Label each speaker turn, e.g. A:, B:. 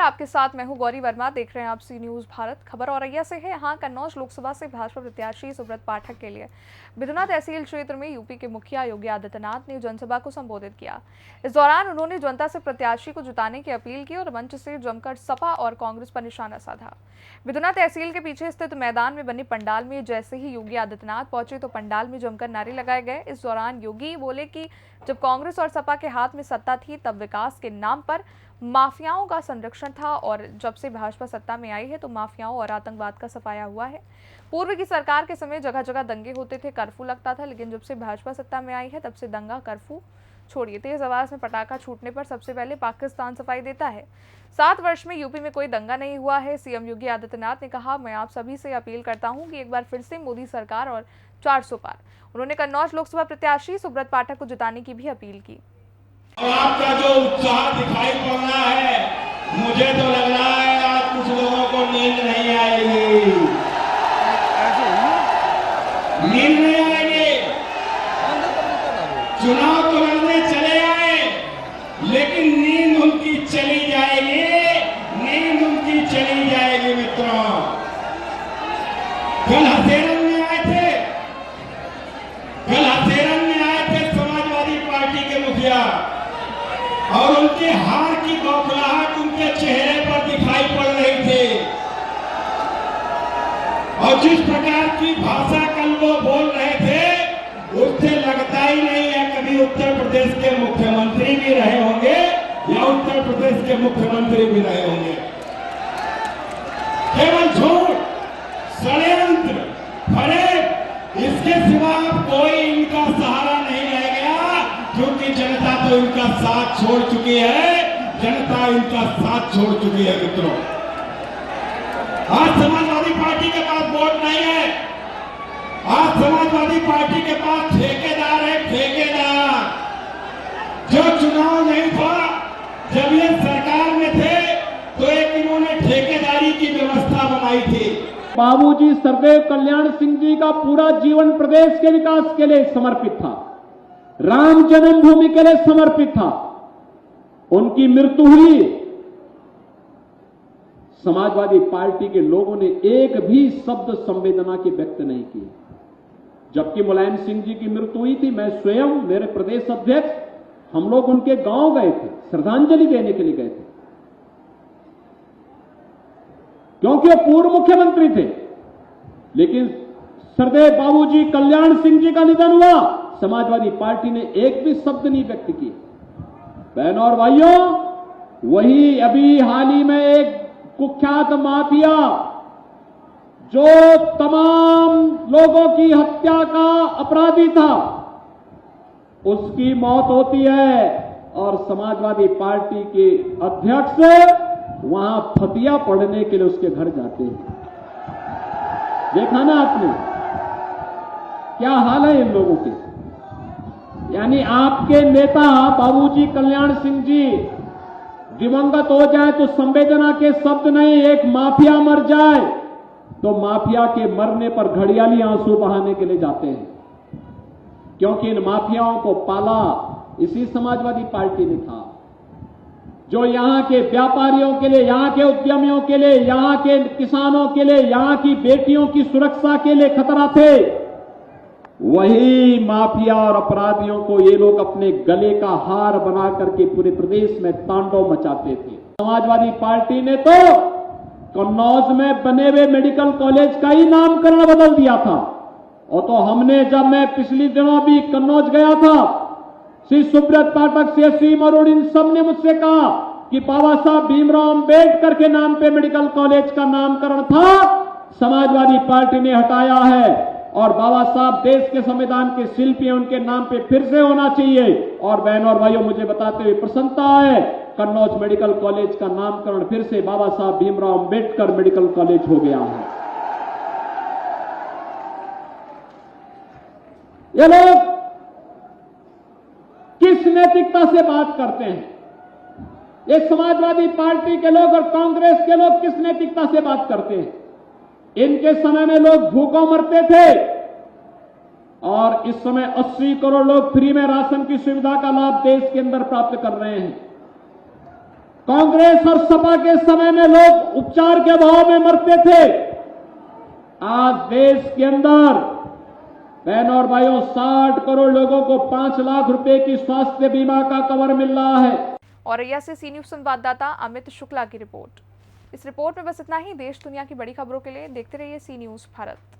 A: आपके साथ मैं हूं गौरी वर्मा। देख रहे हैं आप सी न्यूज भारत। खबर औरैया से है। यहां कन्नौज लोकसभा से भाजपा प्रत्याशी सुब्रत पाठक के लिए बिधुना तहसील क्षेत्र में यूपी के मुखिया योगी आदित्यनाथ ने जनसभा को संबोधित किया। इस दौरान उन्होंने जनता से प्रत्याशी को जिताने की अपील की और मंच से जमकर सपा और कांग्रेस पर निशाना साधा। बिधुना तहसील के पीछे स्थित मैदान में बने पंडाल में जैसे ही योगी आदित्यनाथ पहुंचे तो पंडाल में जमकर नारे लगाए गए। इस दौरान योगी बोले कि जब कांग्रेस और सपा के हाथ में सत्ता थी तब विकास के नाम पर माफियाओं का संरक्षण था और जब से भाजपा सत्ता में आई है तो माफियाओं और आतंकवाद का सफाया हुआ है। पूर्व की सरकार के समय जगह जगह दंगे होते थे, कर्फ्यू लगता था, लेकिन जब से भाजपा सत्ता में आई है तब से दंगा कर्फ्यू छोड़िए तेज आवाज में पटाखा छूटने पर सबसे पहले पाकिस्तान सफाई देता है। 7 वर्ष में यूपी में कोई दंगा नहीं हुआ है। सीएम योगी आदित्यनाथ ने कहा, मैं आप सभी से अपील करता हूं कि एक बार फिर से मोदी सरकार और 400 पार। उन्होंने कन्नौज लोकसभा प्रत्याशी सुब्रत पाठक को जिताने की भी अपील की।
B: आपका जो उत्साह दिखाई पड़ रहा है, मुझे तो लग रहा है आज कुछ लोगों को नींद नहीं आएगी। नींद नहीं आएगी। चुनाव तो लड़ने चले आए, लेकिन नींद उनकी चली जाएगी। नींद उनकी चली जाएगी। मित्रों, कल हथेरन में आए थे, समाजवादी पार्टी के मुखिया, और उनके हार की बौखलाहट उनके चेहरे पर दिखाई पड़ रही थी। और जिस प्रकार की भाषा कल वो बोल रहे थे, उससे लगता ही नहीं है कभी उत्तर प्रदेश के मुख्यमंत्री भी रहे होंगे या उत्तर प्रदेश के मुख्यमंत्री भी रहे होंगे। केवल झूठ, षड्यंत्र, फरेब, इसके सिवा कोई इनका सहारा नहीं रह गया, क्योंकि जनता तो इनका साथ छोड़ चुकी है। जनता इनका साथ छोड़ चुकी है। मित्रों, आज समाजवादी पार्टी के पास वोट नहीं है। आज समाजवादी पार्टी के पास ठेकेदार है। ठेकेदार जो चुनाव नहीं था, जब ये सरकार में थे तो एक इन्होंने ठेकेदारी की व्यवस्था बनाई थी।
C: बाबूजी सरदेव कल्याण सिंह जी का पूरा जीवन प्रदेश के विकास के लिए समर्पित था, राम जन्मभूमि के लिए समर्पित था। उनकी मृत्यु हुई, समाजवादी पार्टी के लोगों ने एक भी शब्द संवेदना के व्यक्त नहीं किए। जबकि मुलायम सिंह जी की मृत्यु हुई थी, मैं स्वयं, मेरे प्रदेश अध्यक्ष, हम लोग उनके गांव गए थे, श्रद्धांजलि देने के लिए गए थे, क्योंकि वो पूर्व मुख्यमंत्री थे। लेकिन सरदेव बाबूजी कल्याण सिंह जी का निधन हुआ, समाजवादी पार्टी ने एक भी शब्द नहीं व्यक्त किए। बहनों और भाइयों, वही अभी हाल ही में एक कुख्यात माफिया जो तमाम लोगों की हत्या का अपराधी था, उसकी मौत होती है और समाजवादी पार्टी के अध्यक्ष वहां फतिया पढ़ने के लिए उसके घर जाते हैं। देखा ना आपने क्या हाल है इन लोगों के। यानी आपके नेता बाबूजी कल्याण सिंह जी दिवंगत हो जाए तो संवेदना के शब्द नहीं, एक माफिया मर जाए तो माफिया के मरने पर घड़ियाली आंसू बहाने के लिए जाते हैं, क्योंकि इन माफियाओं को पाला इसी समाजवादी पार्टी ने था, जो यहां के व्यापारियों के लिए, यहां के उद्यमियों के लिए, यहां के किसानों के लिए, यहां की बेटियों की सुरक्षा के लिए खतरा थे। वही माफिया और अपराधियों को ये लोग अपने गले का हार बना करके पूरे प्रदेश में तांडव मचाते थे। समाजवादी पार्टी ने तो कन्नौज में बने हुए मेडिकल कॉलेज का ही नामकरण बदल दिया था। और तो हमने, जब मैं पिछले दिनों भी कन्नौज गया था, श्री सुब्रत पाठक से सीम अरुण इन सब ने मुझसे कहा कि बाबा साहब भीमराव अंबेडकर के नाम पे मेडिकल कॉलेज का नामकरण था, समाजवादी पार्टी ने हटाया है, और बाबा साहब देश के संविधान के शिल्पी हैं, उनके नाम पे फिर से होना चाहिए। और बहनों और भाइयों, मुझे बताते हुए प्रसन्नता है, कन्नौज मेडिकल कॉलेज का नामकरण फिर से बाबा साहब भीमराव अंबेडकर मेडिकल कॉलेज हो गया है। ये लोग किस नैतिकता से बात करते हैं? ये समाजवादी पार्टी के लोग और कांग्रेस के लोग किस नैतिकता से बात करते हैं? इनके समय में लोग भूखों मरते थे और इस समय 80 करोड़ लोग फ्री में राशन की सुविधा का लाभ देश के अंदर प्राप्त कर रहे हैं। कांग्रेस और सपा के समय में लोग उपचार के अभाव में मरते थे। आज देश के अंदर बहनों और भाइयों 60 करोड़ लोगों को 5 लाख रुपए की स्वास्थ्य बीमा का कवर मिल रहा है।
A: औरैया से सी न्यूज संवाददाता अमित शुक्ला की रिपोर्ट। इस रिपोर्ट में बस इतना ही। देश दुनिया की बड़ी खबरों के लिए देखते रहिए सी न्यूज भारत।